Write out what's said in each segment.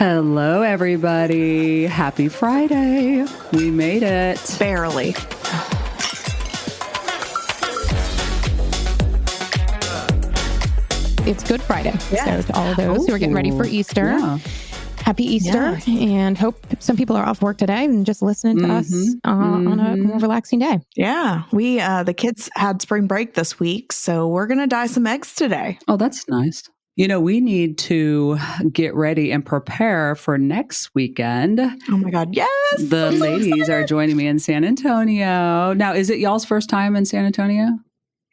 Hello, everybody. Happy Friday. We made it. Barely. It's Good Friday. So to all of those who are getting ready for Easter, happy Easter, and hope some people are off work today and just listening to us on a more relaxing day. Yeah. We, the kids had spring break this week, so we're going to dye some eggs today. Oh, that's nice. You know, we need to get ready and prepare for next weekend. Oh my God, yes! The ladies are joining me in San Antonio. Now, is it y'all's first time in San Antonio?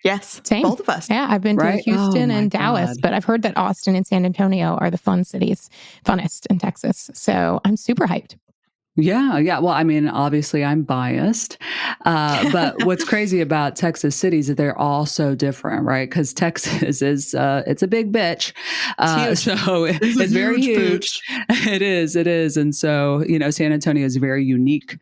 Yes, Same. Both of us. Yeah, I've been to Houston and Dallas, but I've heard that Austin and San Antonio are the funnest in Texas. So I'm super hyped. Yeah. Well, I mean, obviously I'm biased, but what's crazy about Texas cities is they're all so different, right? Because Texas is, it's a big bitch. So it's very huge. It is. And so, you know, San Antonio is very unique.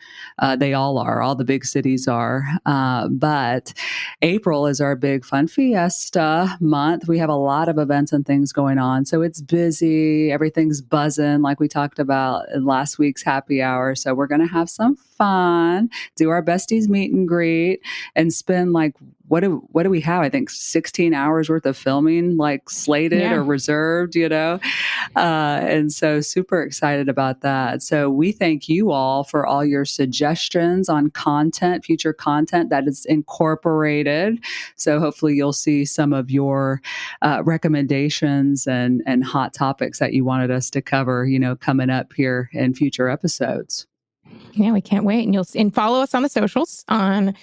They all are, all the big cities are. But April is our big fun fiesta month. We have a lot of events and things going on. So it's busy. Everything's buzzing like we talked about in last week's happy hour. So we're going to have some fun, do our besties meet and greet, and spend like, what do we have? I think 16 hours worth of filming, like slated or reserved, you know? And so super excited about that. So we thank you all for all your suggestions on content, future content that is incorporated. So hopefully you'll see some of your recommendations and hot topics that you wanted us to cover, you know, coming up here in future episodes. Yeah, we can't wait. And follow us on the socials on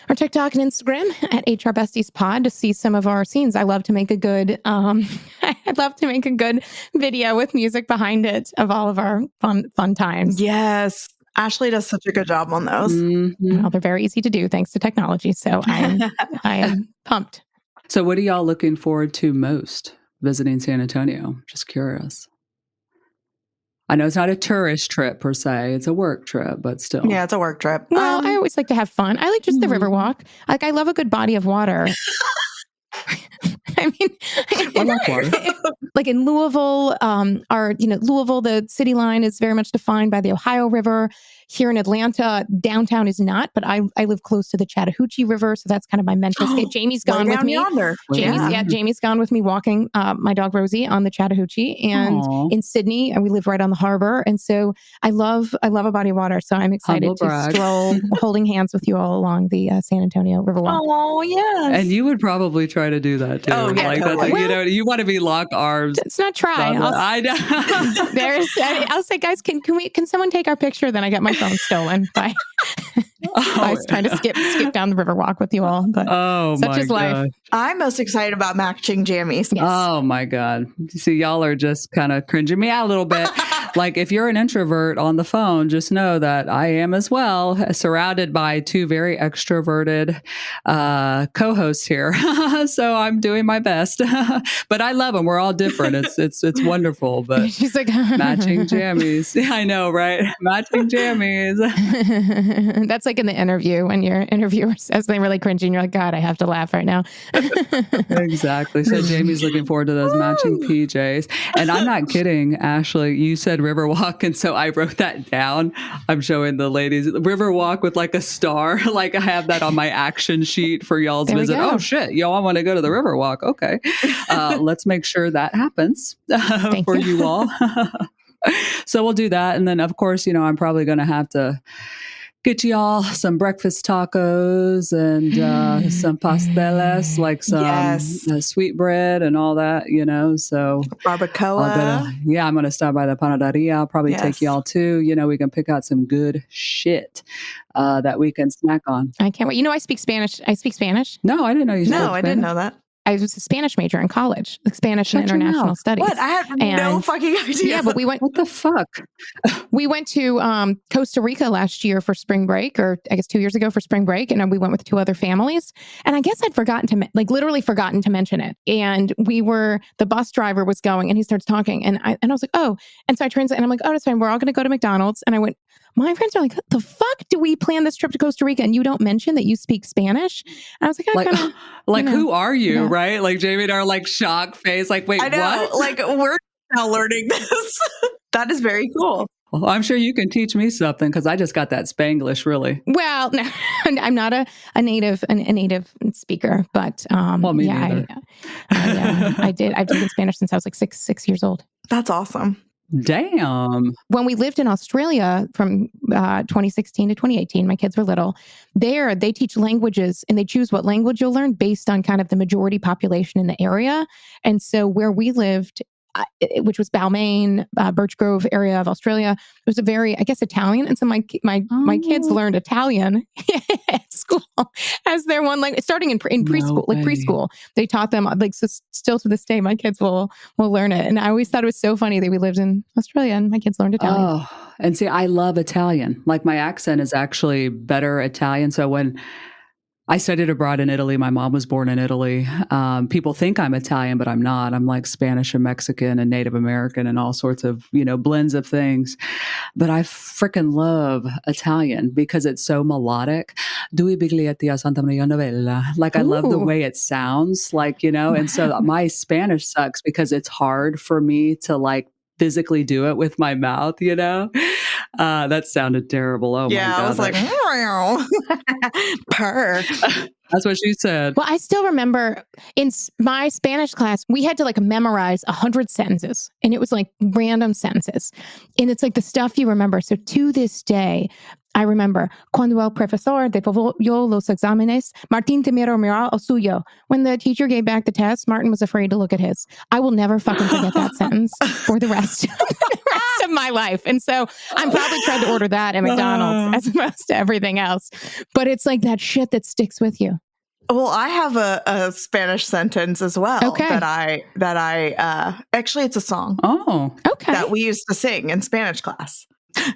our TikTok and Instagram at HR Besties Pod to see some of our scenes. I love to make a good, I'd love to make a good video with music behind it of all of our fun times. Yes. Ashley does such a good job on those. Mm-hmm. Well, they're very easy to do thanks to technology. So I am pumped. So what are y'all looking forward to most visiting San Antonio? Just curious. I know it's not a tourist trip per se. It's a work trip, but still. Yeah, it's a work trip. Well, I always like to have fun. I like just the river walk. Like, I love a good body of water. I mean, like in Louisville, Louisville, the city line is very much defined by the Ohio River. Here in Atlanta, downtown is not, but I live close to the Chattahoochee River, so that's kind of my mental escape. Jamie's gone with me. Yonder. Jamie's gone with me walking my dog Rosie on the Chattahoochee, and in Sydney, and we live right on the harbor, and so I love a body of water. So I'm excited to stroll, holding hands with you all along the San Antonio Riverwalk. Oh yes, and you would probably try to do that too. Oh yeah, like totally. you know, you want to be lock arms. It's not try. I know. I'll say, guys, can someone take our picture? Then I got my phone stolen by I was trying to skip down the Riverwalk with you all. But such is life. I'm most excited about matching jammies. Yes. Oh my God. See, y'all are just kind of cringing me out a little bit. Like if you're an introvert on the phone, just know that I am as well, surrounded by two very extroverted co-hosts here. So I'm doing my best, but I love them. We're all different. It's wonderful. But she's like matching jammies. I know, right? Matching jammies. That's like in the interview when your interviewer says they're really cringing. You're like, God, I have to laugh right now. Exactly. So Jamie's looking forward to those matching PJs. And I'm not kidding, Ashley. You said Riverwalk, and so I wrote that down. I'm showing the ladies Riverwalk with like a star. Like I have that on my action sheet for y'all's visit. Oh shit, y'all want to go to the Riverwalk? Okay, let's make sure that happens for you all. So we'll do that, and then of course, you know, I'm probably going to have to get y'all some breakfast tacos and some pasteles, like some sweet bread and all that, you know. So barbacoa. I'm going to stop by the panaderia. I'll probably take y'all too. You know, we can pick out some good shit that we can snack on. I can't wait. You know, I speak Spanish. No, I didn't know you spoke Spanish. I didn't know that. I was a Spanish major in college, like Spanish and International Studies. What? I had no fucking idea. Yeah, but we went. What the fuck? We went to Costa Rica last year for spring break, or I guess 2 years ago for spring break, and we went with 2 other families. And I guess I'd literally forgotten to mention it. And the bus driver was going, and he starts talking, and I was like, oh, and so I translate, and I'm like, oh, that's fine. We're all going to go to McDonald's, and I went. My friends are like, what the fuck do we plan this trip to Costa Rica and you don't mention that you speak Spanish? And I was like, who are you? Yeah. Right? Like Jamie and our like shock face, like, wait, I know, what? Like we're now learning this. That is very cool. Well, I'm sure you can teach me something because I just got that Spanglish, really. Well, no, I'm not a native speaker, but Well, me yeah, neither. I've taken Spanish since I was like six years old. That's awesome. Damn. When we lived in Australia from 2016 to 2018, my kids were little. There, they teach languages and they choose what language you'll learn based on kind of the majority population in the area. And so where we lived, which was Balmain, Birch Grove area of Australia, it was a very, I guess, Italian. And so my kids learned Italian at school as their one language, starting in preschool, like preschool. They taught them, like, so still to this day, my kids will learn it. And I always thought it was so funny that we lived in Australia and my kids learned Italian. Oh, and see, I love Italian. Like, my accent is actually better Italian. So when I studied abroad in Italy, my mom was born in Italy. People think I'm Italian, but I'm not. I'm like Spanish and Mexican and Native American and all sorts of, blends of things. But I freaking love Italian because it's so melodic. Due biglietti a Santa Maria Novella. Like, I love the way it sounds, like, and so my Spanish sucks because it's hard for me to like physically do it with my mouth, that sounded terrible. Oh yeah, my God. I was like, purr. That's what she said. Well, I still remember in my Spanish class, we had to like memorize 100 sentences, and it was like random sentences. And it's like the stuff you remember. So to this day, I remember, cuando el profesor devolvió los exámenes, Martín miró el suyo. When the teacher gave back the test, Martin was afraid to look at his. I will never fucking forget that sentence for the rest of my life. And so I'm probably trying to order that at McDonald's as opposed to everything else. But it's like that shit that sticks with you. Well, I have a Spanish sentence as well. Okay. That I actually, it's a song. Oh, okay. That we used to sing in Spanish class.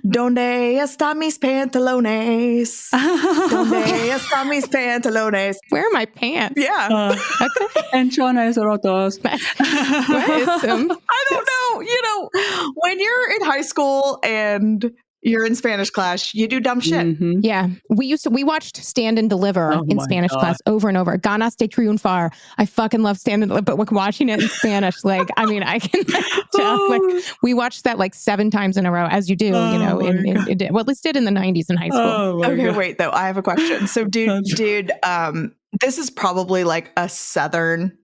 Donde están mis pantalones? Donde están mis pantalones? Where are my pants? Yeah. Okay. Enchones rotos. Where is them? I don't know. When you're in high school and you're in Spanish class, you do dumb shit. Mm-hmm. Yeah. We watched Stand and Deliver in Spanish class over and over. Ganas de triunfar. I fucking love Stand and Deliver, but like watching it in Spanish, like, I mean, I can tell, like, we watched that like 7 times in a row, as you do, well, at least did in the 90s in high school. Okay, God. Wait, though, I have a question. So dude, this is probably like a Southern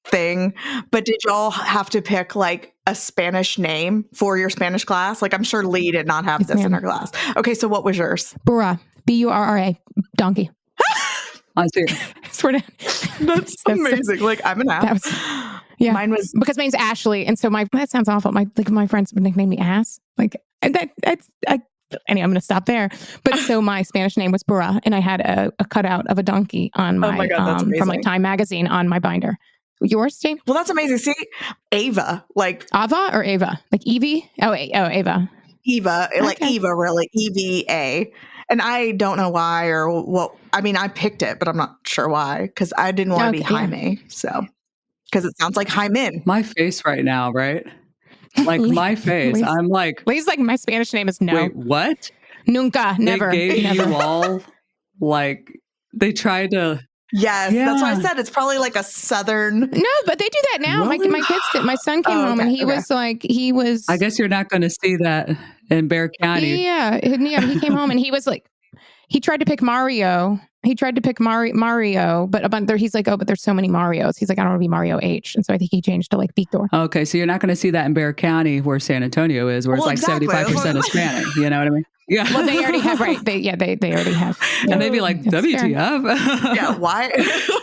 thing, but did y'all have to pick like a Spanish name for your Spanish class? Like, I'm sure Leigh did not have this in her class. Okay, so what was yours? Burra. Burra. Donkey. I see. That's amazing. Like, I'm an ass. Yeah. Mine was because my name's Ashley, and so that sounds awful. My friends would nickname me Ass. Like anyway, I'm going to stop there. But so my Spanish name was Burra, and I had a cutout of a donkey on my from like Time magazine on my binder. Yours, Steve? Well, that's amazing. See, Ava, like Ava or Ava, like Evie. Oh, Ava. Eva, like Eva, really, EVA. And I don't know why or what. I mean, I picked it, but I'm not sure why, because I didn't want to be Jaime. So, because it sounds like Hymen. My face right now, right? Like my face. Lee's, I'm like, Lee's like, my Spanish name is no. Wait, what? Nunca, never. They gave never. you all, like, they tried to. Yes, that's why I said it's probably like a Southern. No, but they do that now. Really? My kids did. My son came home and he was. I guess you're not going to see that in Bexar County. Yeah. He came home and he was like, he tried to pick Mario. He tried to pick Mario, but he's like, oh, but there's so many Marios. He's like, I don't want to be Mario H. And so I think he changed to like Victor. Okay, so you're not going to see that in Bexar County where San Antonio is, where it's like 75% Hispanic. You know what I mean? Yeah. Well, they already have, right? They already have. Yeah. And they'd be like, WTF? Yeah, why?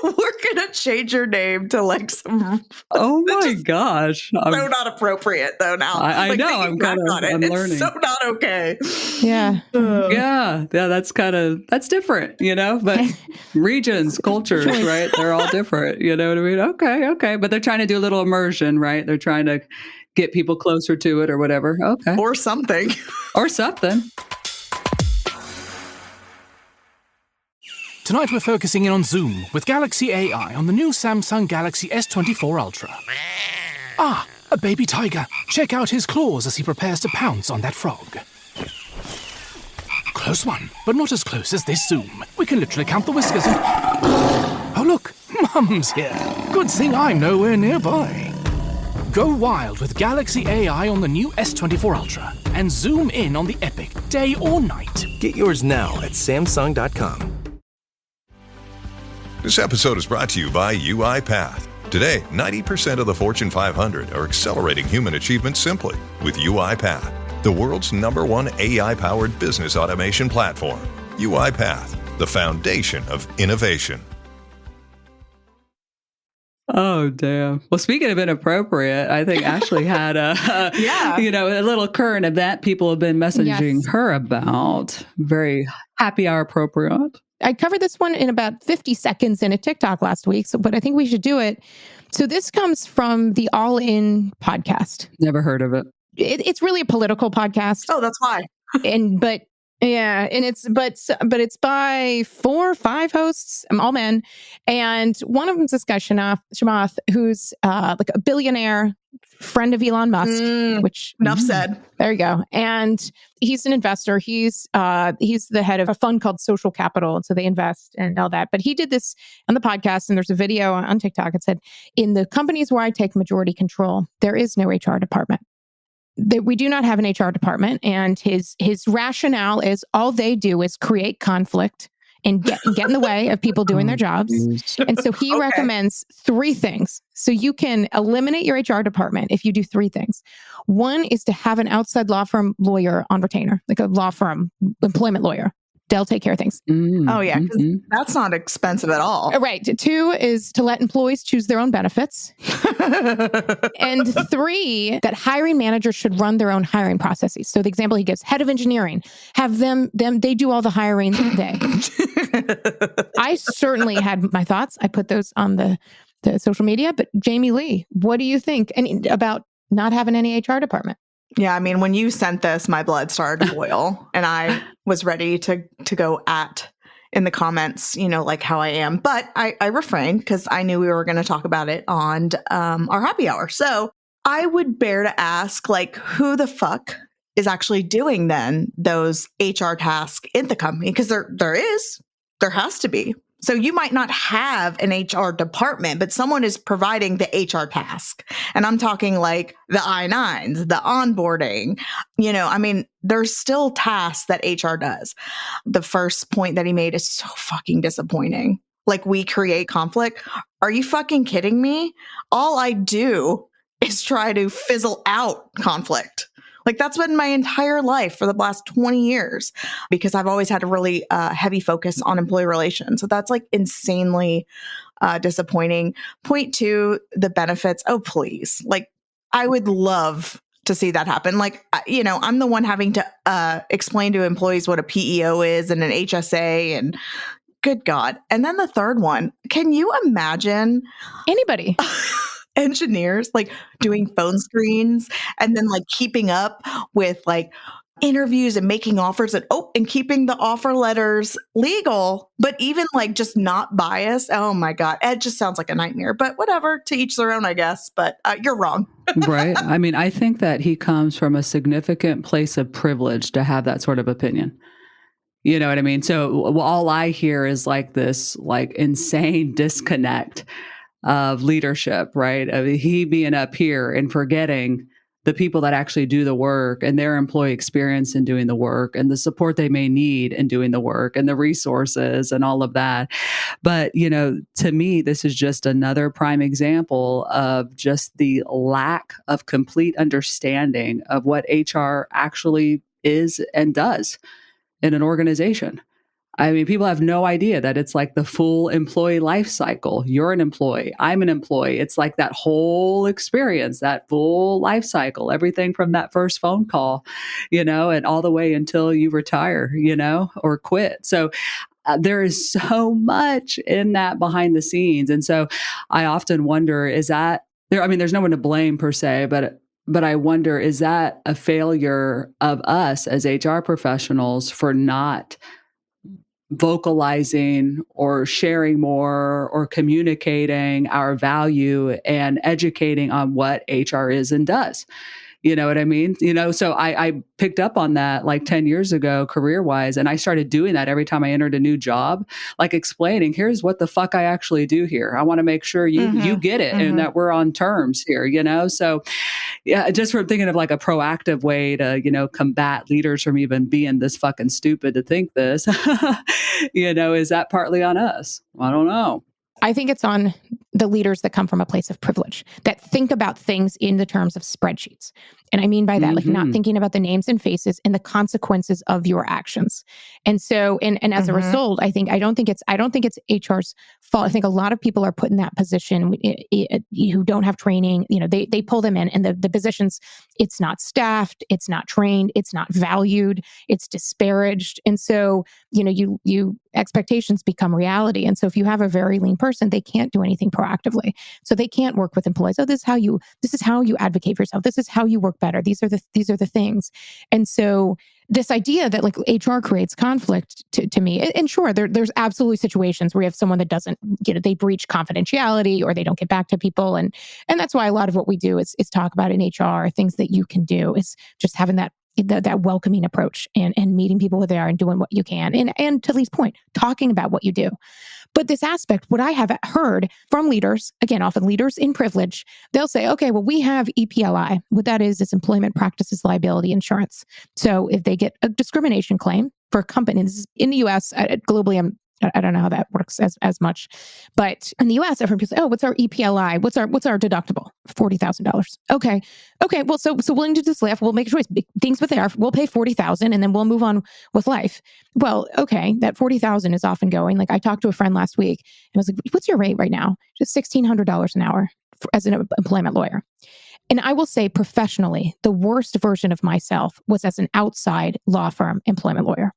We're going to change your name to like some. Oh my gosh. So not appropriate though now. I know. I'm learning. It's so not okay. Yeah. Yeah. That's different, but regions, cultures, right? They're all different. You know what I mean? Okay. But they're trying to do a little immersion, right? They're trying to get people closer to it or whatever. Okay. Or something. Tonight we're focusing in on Zoom with Galaxy AI on the new Samsung Galaxy S24 Ultra. Ah, a baby tiger. Check out his claws as he prepares to pounce on that frog. Close one, but not as close as this Zoom. We can literally count the whiskers and... Oh look, Mum's here. Good thing I'm nowhere nearby. Go wild with Galaxy AI on the new S24 Ultra and zoom in on the epic day or night. Get yours now at Samsung.com. This episode is brought to you by UiPath. Today, 90% of the Fortune 500 are accelerating human achievement simply with UiPath, the world's #1 AI-powered business automation platform. UiPath, the foundation of innovation. Oh, damn. Well, speaking of inappropriate, I think Ashley had a little current event people have been messaging her about. Very happy hour appropriate. I covered this one in about 50 seconds in a TikTok last week, but I think we should do it. So this comes from the All In podcast. Never heard of it. It's really a political podcast. Oh, that's why. It's by 4 or 5 hosts, all men, and one of them's this guy Chamath, who's like a billionaire friend of Elon Musk. Enough said. There you go. And he's an investor. He's the head of a fund called Social Capital, and so they invest and all that. But he did this on the podcast, and there's a video on TikTok. It said, "In the companies where I take majority control, there is no HR department." That we do not have an HR department, and his rationale is all they do is create conflict and get in the way of people doing their jobs. And so he recommends 3 things. So you can eliminate your HR department if you do 3 things. One is to have an outside law firm lawyer on retainer, like a law firm employment lawyer. They'll take care of things. Oh, yeah. 'Cause that's not expensive at all. Right. 2 is to let employees choose their own benefits. And 3, that hiring managers should run their own hiring processes. So the example he gives, head of engineering, have them they do all the hiring they. I certainly had my thoughts. I put those on the social media. But Jamie Leigh, what do you think about not having any HR department? Yeah, I mean, when you sent this, my blood started to boil, and I was ready to go in the comments, like how I am. But I refrained because I knew we were going to talk about it on our happy hour. So I would bear to ask, who the fuck is actually doing then those HR tasks in the company? Because there has to be. So you might not have an HR department, but someone is providing the HR task. And I'm talking like the I-9s, the onboarding, there's still tasks that HR does. The first point that he made is so fucking disappointing. Like, we create conflict. Are you fucking kidding me? All I do is try to fizzle out conflict. Like, that's been my entire life for the last 20 years, because I've always had a really heavy focus on employee relations. So that's insanely disappointing. Point 2, the benefits. Oh, please. I would love to see that happen. I'm the one having to explain to employees what a PEO is and an HSA, and good God. And then the third one, can you imagine anybody? Engineers doing phone screens and then keeping up with interviews and making offers and keeping the offer letters legal, but even just not biased. Oh my God. It just sounds like a nightmare, but whatever, to each their own, I guess. But you're wrong. Right. I mean, I think that he comes from a significant place of privilege to have that sort of opinion. You know what I mean? So all I hear is this insane disconnect of leadership, right? Of he being up here and forgetting the people that actually do the work and their employee experience in doing the work and the support they may need in doing the work and the resources and all of that. But, to me, this is just another prime example of just the lack of complete understanding of what HR actually is and does in an organization. I mean, people have no idea that it's the full employee life cycle. You're an employee. I'm an employee. It's that whole experience, that full life cycle, everything from that first phone call, and all the way until you retire, or quit. So there is so much in that behind the scenes. And so I often wonder, is that there? I mean, there's no one to blame per se, but I wonder, is that a failure of us as HR professionals for not vocalizing or sharing more or communicating our value and educating on what HR is and does? You know what I mean? So I picked up on that like 10 years ago, career wise. And I started doing that every time I entered a new job, like explaining, here's what the fuck I actually do here. I want to make sure you get it and that we're on terms here, So yeah, just from thinking of like a proactive way to, combat leaders from even being this fucking stupid to think this, is that partly on us? I don't know. I think it's on the leaders that come from a place of privilege, that think about things in the terms of spreadsheets. And I mean by that, like not thinking about the names and faces and the consequences of your actions. And so, and as a result, I don't think it's HR's fault. I think a lot of people are put in that position who don't have training. They pull them in, and the positions, it's not staffed, it's not trained, it's not valued, it's disparaged. And so, you expectations become reality. And so if you have a very lean person, they can't do anything proactively. So they can't work with employees. Oh, this is how you advocate for yourself. This is how you work better. These are the things. And so this idea that like HR creates conflict to me, and sure, there's absolutely situations where you have someone that doesn't, they breach confidentiality or they don't get back to people. And that's why a lot of what we do is talk about in HR, things that you can do is just having that welcoming approach and meeting people where they are and doing what you can. And to Leigh's point, talking about what you do. But this aspect, what I have heard from leaders, again, often leaders in privilege, they'll say, okay, well, we have EPLI. What that is employment practices liability insurance. So if they get a discrimination claim for companies in the US, globally, I don't know how that works as much, but in the US, I've heard people say, "Oh, what's our EPLI? What's our deductible? $40,000." Okay. Well, so willing to just laugh. We'll make a choice. Things with there, we'll pay $40,000, and then we'll move on with life. Well, okay, that $40,000 is often going. Like I talked to a friend last week, and I was like, "What's your rate right now?" Just $1,600 an hour as an employment lawyer. And I will say professionally, the worst version of myself was as an outside law firm employment lawyer.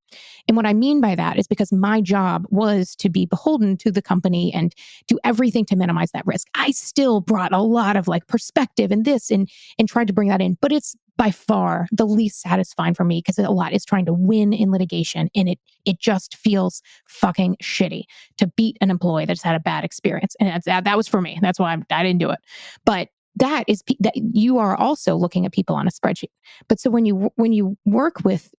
And what I mean by that is because my job was to be beholden to the company and do everything to minimize that risk. I still brought a lot of like perspective and this and tried to bring that in, but it's by far the least satisfying for me because a lot is trying to win in litigation, and it just feels fucking shitty to beat an employee that's had a bad experience. And that was for me. That's why I didn't do it. But that you are also looking at people on a spreadsheet. But so when you work with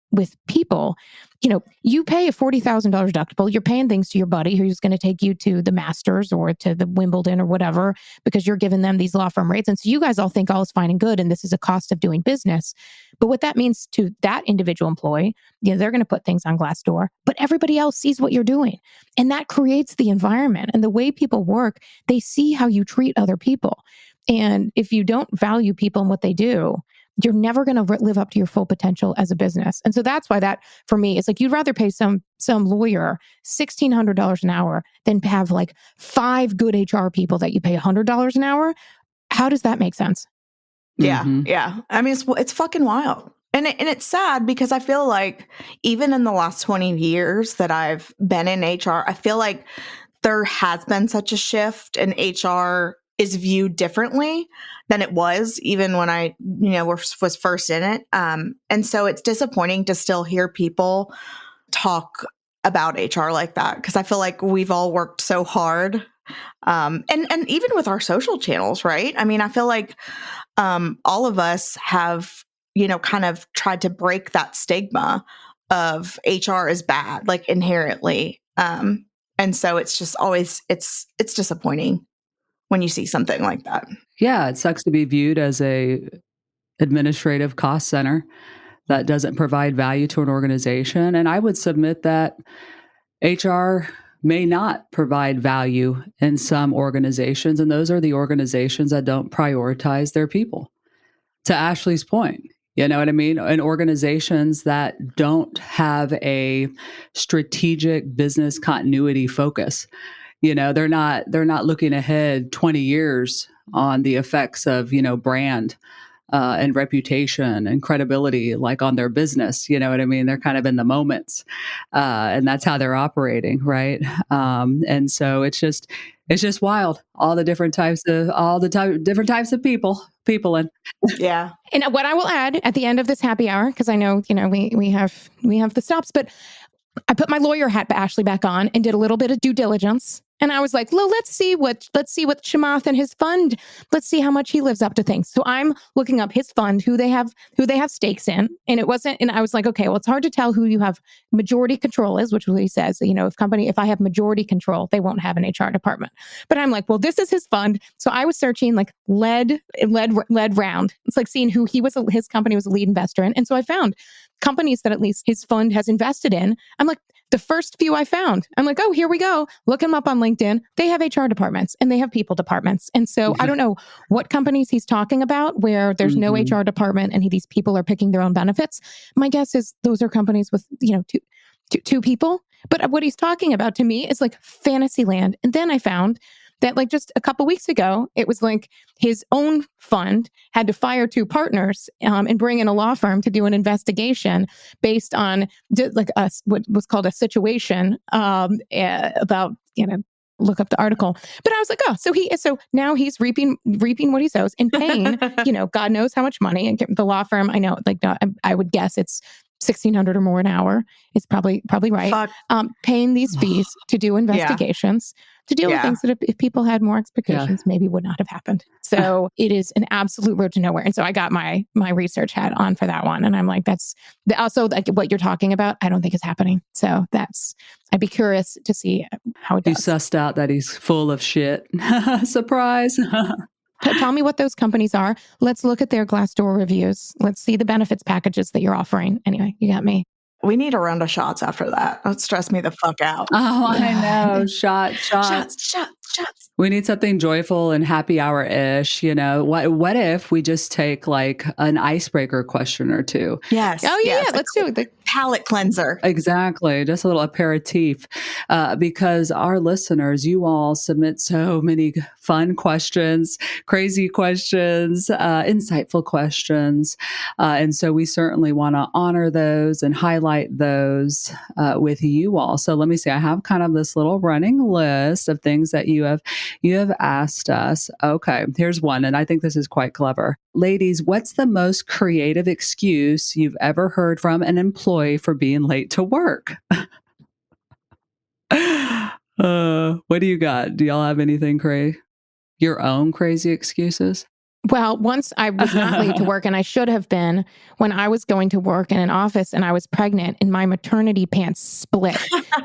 people, you pay a $40,000 deductible. You're paying things to your buddy who's going to take you to the Masters or to the Wimbledon or whatever, because you're giving them these law firm rates. And so you guys all think all is fine and good, and this is a cost of doing business. But what that means to that individual employee, they're going to put things on Glassdoor, but everybody else sees what you're doing. And that creates the environment. And the way people work, they see how you treat other people. And if you don't value people and what they do, you're never going to live up to your full potential as a business. And so that's why that, for me, it's like you'd rather pay some lawyer $1,600 an hour than have like 5 good HR people that you pay $100 an hour. How does that make sense? Yeah. I mean, it's fucking wild. And it's sad because I feel like even in the last 20 years that I've been in HR, I feel like there has been such a shift, and HR is viewed differently than it was even when I, was first in it. And so it's disappointing to still hear people talk about HR like that, because I feel like we've all worked so hard. And even with our social channels, right? I mean, I feel like all of us have, kind of tried to break that stigma of HR is bad, like inherently. And so it's just always, it's disappointing when you see something like that. Yeah, it sucks to be viewed as a administrative cost center that doesn't provide value to an organization. And I would submit that HR may not provide value in some organizations, and those are the organizations that don't prioritize their people. To Ashley's point, you know what I mean? And organizations that don't have a strategic business continuity focus. They're not looking ahead 20 years on the effects of, brand and reputation and credibility, like on their business. You know what I mean? They're kind of in the moments, and that's how they're operating, right? And so it's just wild. All the different types of people, and yeah. And what I will add at the end of this happy hour, because I know we have the stops, but I put my lawyer hat, Ashley, back on and did a little bit of due diligence. And I was like, well, let's see what Chamath and his fund, let's see how much he lives up to things. So I'm looking up his fund, who they have stakes in. And I was like, okay, well, it's hard to tell who you have majority control is, which is what he says. If I have majority control, they won't have an HR department. But I'm like, well, this is his fund. So I was searching like led round. It's like seeing who his company was a lead investor in. And so I found companies that at least his fund has invested in. I'm like, the first few I found, I'm like, oh, here we go. Look him up on LinkedIn. They have HR departments and they have people departments. And so I don't know what companies he's talking about where there's no HR department and these people are picking their own benefits. My guess is those are companies with, two people. But what he's talking about to me is like fantasy land. And then I found that like just a couple weeks ago, it was like his own fund had to fire 2 partners and bring in a law firm to do an investigation based on what was called a situation about, look up the article. But I was like, oh, so now he's reaping what he sows and paying, God knows how much money. And the law firm, I know, I would guess it's $1,600 or more an hour. It's probably right. Paying these fees to do investigations, to deal with things that if people had more expectations, maybe would not have happened. So it is an absolute road to nowhere. And so I got my research hat on for that one. And I'm like, that's also like what you're talking about. I don't think is happening. So I'd be curious to see how it does. You sussed out that he's full of shit. Surprise. Tell me what those companies are. Let's look at their Glassdoor reviews. Let's see the benefits packages that you're offering. Anyway, you got me. We need a round of shots after that. That stressed me the fuck out. Oh, I know. Shots. We need something joyful and happy hour-ish. What if we just take like an icebreaker question or two? Yes. Oh, yeah. Let's do it. The palate cleanser. Exactly. Just a little aperitif. Because our listeners, you all submit so many fun questions, crazy questions, insightful questions. And so we certainly want to honor those and highlight those with you all. So let me see. I have kind of this little running list of things that you have asked us. Okay, here's one, and I think this is quite clever. Ladies, what's the most creative excuse you've ever heard from an employee for being late to work? What do you got? Do y'all have anything crazy? Your own crazy excuses? Well, once I was not late to work, and I should have been when I was going to work in an office and I was pregnant and my maternity pants split.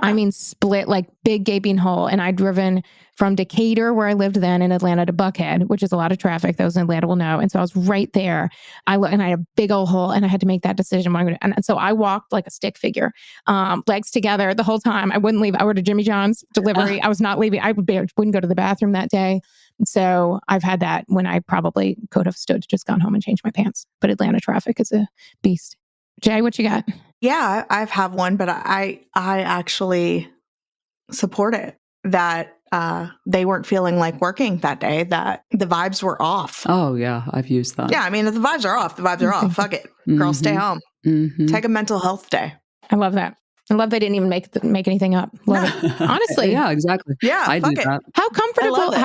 I mean, split like big gaping hole. And I'd driven from Decatur, where I lived then, in Atlanta, to Buckhead, which is a lot of traffic. Those in Atlanta will know. And so I was right there. And I had a big old hole, and I had to make that decision. And so I walked like a stick figure, legs together the whole time. I wouldn't leave. I ordered Jimmy John's delivery. I was not leaving. I wouldn't go to the bathroom that day. So I've had that when I probably could have just gone home and changed my pants. But Atlanta traffic is a beast. Jay, what you got? Yeah, I have one, but I actually support it. That they weren't feeling like working that day, that the vibes were off. Oh, yeah. I've used that. Yeah, I mean, if the vibes are off, the vibes are off. Fuck it. Girls, stay home. Take a mental health day. I love that. I love they didn't even make anything up. Love it. Honestly. Yeah, exactly. Yeah, I do that. How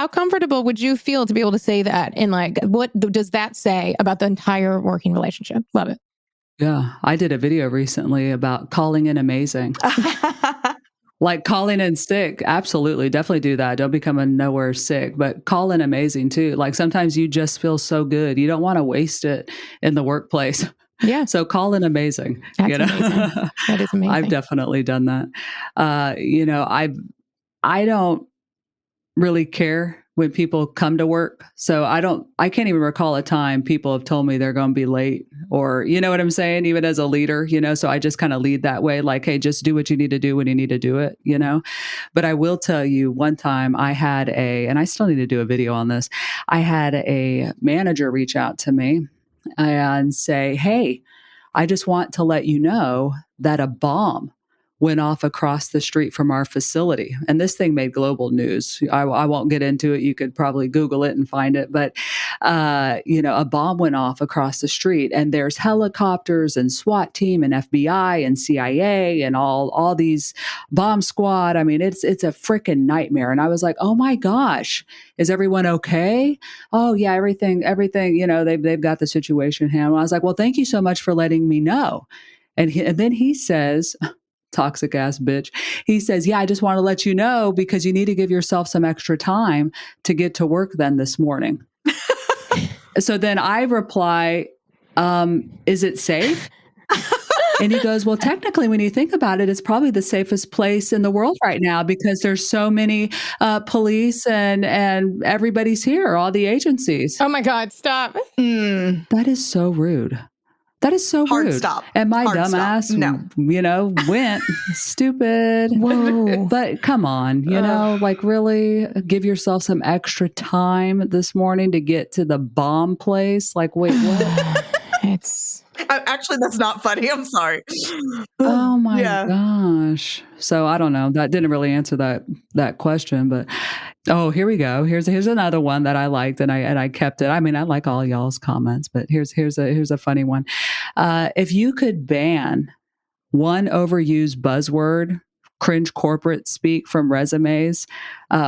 comfortable would you feel to be able to say that? And like, what does that say about the entire working relationship? Love it. Yeah. I did a video recently about calling in amazing. Like calling in sick. Absolutely. Definitely do that. Don't become a nowhere sick, but call in amazing too. Like sometimes you just feel so good. You don't want to waste it in the workplace. Yeah. So call in amazing. That's amazing. That is amazing. I've definitely done that. I don't really care when people come to work. So I can't even recall a time people have told me they're going to be late, or, you know what I'm saying? Even as a leader, so I just kind of lead that way. Like, hey, just do what you need to do when you need to do it, But I will tell you, one time I had and I still need to do a video on this. I had a manager reach out to me and say, hey, I just want to let you know that a bomb went off across the street from our facility. And this thing made global news. I won't get into it. You could probably Google it and find it. But, a bomb went off across the street, and there's helicopters and SWAT team and FBI and CIA and all these bomb squad. I mean, it's a freaking nightmare. And I was like, oh my gosh, is everyone okay? Oh yeah, everything, they've got the situation handled. I was like, well, thank you so much for letting me know. And then he says, toxic ass bitch. He says, yeah, I just want to let you know because you need to give yourself some extra time to get to work then this morning. So then I reply, is it safe? And he goes, well, technically, when you think about it, it's probably the safest place in the world right now because there's so many police and everybody's here, all the agencies. Oh my God, stop. That is so rude. That is so Hard rude. stop. And my Hard dumbass, stop. No. went stupid. Whoa. But come on, like really give yourself some extra time this morning to get to the bomb place. Like, wait, what? Actually, that's not funny. I'm sorry. Oh my gosh. So I don't know. That didn't really answer that question, but here we go. Here's another one that I liked and I kept it. I mean, I like all y'all's comments, but here's a funny one. If you could ban one overused buzzword, cringe corporate speak from resumes,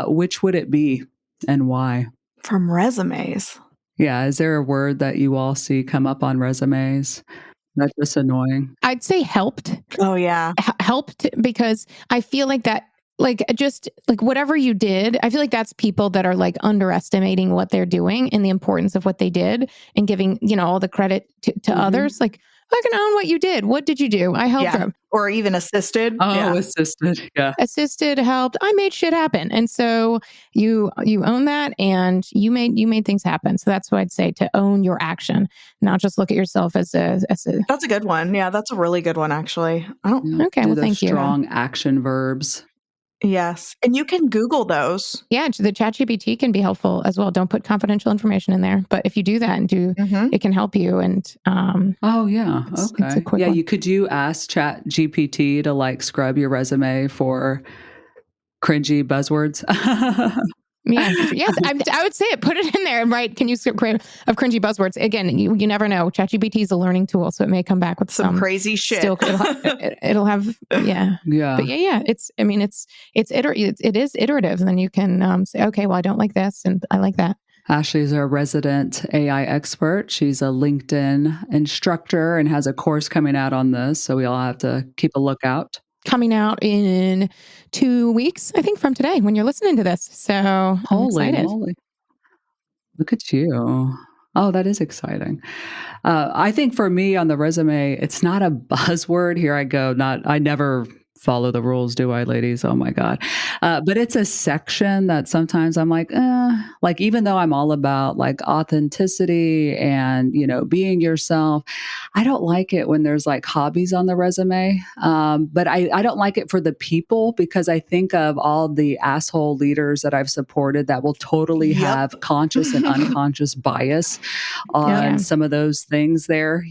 which would it be and why? From resumes. Yeah. Is there a word that you all see come up on resumes? That's just annoying. I'd say helped. Oh, yeah. Helped because I feel like that, like just like whatever you did, I feel like that's people that are like underestimating what they're doing and the importance of what they did and giving, all the credit to others. Like, I can own what you did. What did you do? I helped them. Or even assisted. Assisted. Yeah. Assisted, helped. I made shit happen. And so you own that and you made things happen. So that's what I'd say, to own your action, not just look at yourself as a. That's a good one. Yeah, that's a really good one, actually. Okay, well, thank you. Strong action verbs. Yes. And you can Google those. Yeah, the ChatGPT can be helpful as well. Don't put confidential information in there. But if you do that and it can help you. And oh, yeah. Okay. It's a quick one. Could you ask ChatGPT to like scrub your resume for cringy buzzwords? Yes. I would say it. Put it in there and write, can you create of cringy buzzwords? Again, you never know. ChatGPT is a learning tool, so it may come back with some crazy shit. Still, it'll have, yeah. But yeah. It is iterative. And then you can say, okay, well, I don't like this, and I like that. Ashley's our resident AI expert. She's a LinkedIn instructor and has a course coming out on this, so we all have to keep a lookout. Coming out in 2 weeks, I think, from today when you're listening to this. So I'm excited. Moly. Look at you. Oh, that is exciting. I think for me on the resume, it's not a buzzword. Here I go. I never follow the rules, do I, ladies? Oh my God. But it's a section that sometimes I'm like even though I'm all about like authenticity and, being yourself, I don't like it when there's like hobbies on the resume. But I don't like it for the people because I think of all the asshole leaders that I've supported that will totally have conscious and unconscious bias on some of those things there,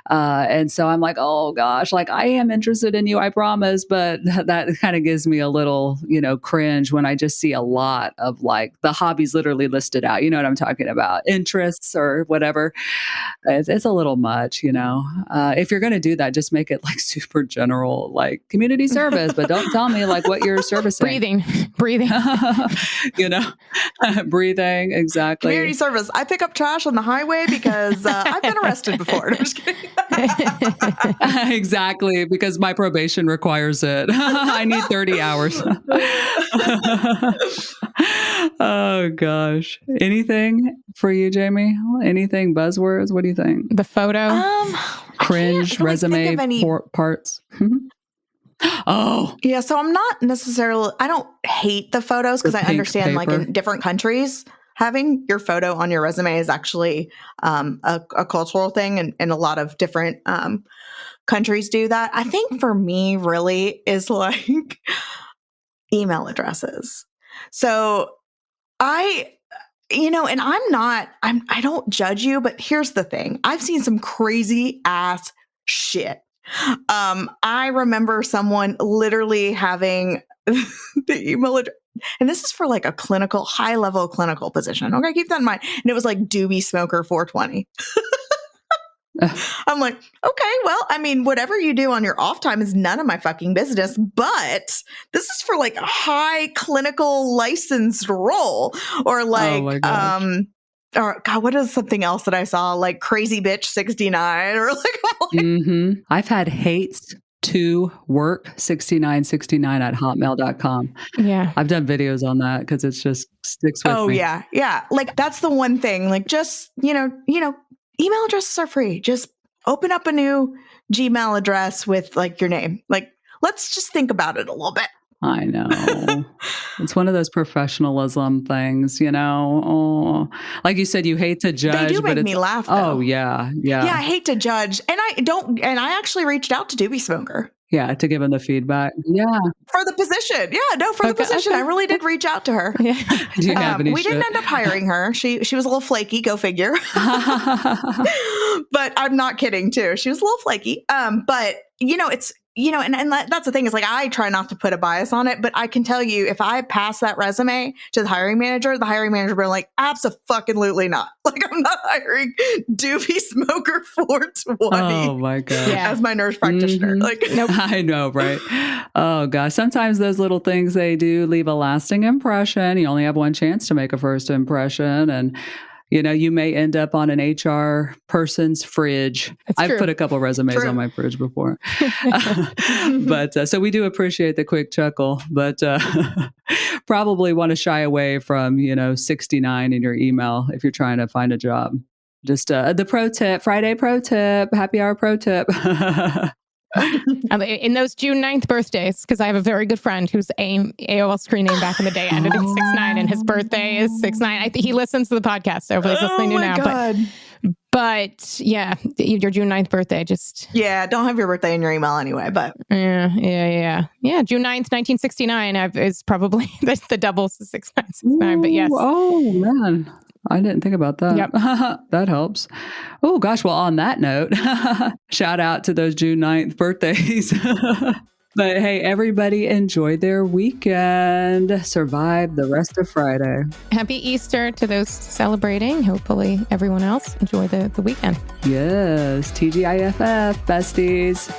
and so I'm like, oh gosh, like I am interested in you, I promise. But that kind of gives me a little, cringe when I just see a lot of like the hobbies literally listed out. You know what I'm talking about? Interests or whatever. It's a little much, If you're going to do that, just make it like super general, like community service, but don't tell me like what you're servicing. Breathing. Breathing, exactly. Community service. I pick up trash on the highway because I've been arrested before. I'm just kidding. Exactly, because my probation requires it. I need 30 hours. Oh gosh. Anything for you, Jamie? Anything buzzwords? What do you think? The photo. Cringe resume parts. Oh. Yeah, so I'm not necessarily, I don't hate the photos because I understand paper. Like in different countries, having your photo on your resume is actually a cultural thing, and a lot of different countries do that. I think for me really is like email addresses. So I don't judge you, but here's the thing. I've seen some crazy ass shit. I remember someone literally having the email address, and this is for like a high level clinical position. Okay, keep that in mind. And it was like doobie smoker 420. I'm like, okay, well, I mean, whatever you do on your off time is none of my fucking business, but this is for like a high clinical licensed role, or like, or God, what is something else that I saw? Like crazy bitch 69 or like, I've had hates 2work6969 at hotmail.com. Yeah. I've done videos on that because it's just sticks with me. Oh, yeah. Yeah. Like, that's the one thing. Like, just, email addresses are free. Just open up a new Gmail address with like your name. Like, let's just think about it a little bit. I know. It's one of those professionalism things, Oh, like you said, you hate to judge. They do make me laugh, though. Oh, yeah. Yeah. Yeah, I hate to judge. And I actually reached out to Doobie Smoker. Yeah, to give them the feedback. Yeah. For the position. Yeah, no, for the position. I really did reach out to her. Yeah. Do you have any we didn't end up hiring her. She was a little flaky, go figure. But I'm not kidding too. She was a little flaky. But it's, and that's the thing is like, I try not to put a bias on it, but I can tell you if I pass that resume to the hiring manager will be like, absolutely not. Like, I'm not hiring Doobie Smoker 420 oh my God. as my nurse practitioner. Mm-hmm. Like, nope. I know, right? Oh gosh. Sometimes those little things, they do leave a lasting impression. You only have one chance to make a first impression. And you may end up on an HR person's fridge. I've put a couple resumes on my fridge before. But so we do appreciate the quick chuckle, but probably want to shy away from, 69 in your email if you're trying to find a job. Just the pro tip, Friday pro tip, happy hour pro tip. In those June 9th birthdays, because I have a very good friend whose AOL screen name back in the day ended in 69, and his birthday is 69. I think he listens to the podcast, so he's listening to now. God. But yeah, your June 9th birthday, just... Yeah, don't have your birthday in your email anyway, but... Yeah, June 9th, 1969 is probably the double 6969, but yes. Oh, man. I didn't think about that. Yep. That helps. Oh, gosh. Well, on that note, shout out to those June 9th birthdays. But hey, everybody enjoy their weekend. Survive the rest of Friday. Happy Easter to those celebrating. Hopefully everyone else enjoy the weekend. Yes. TGIFF, besties.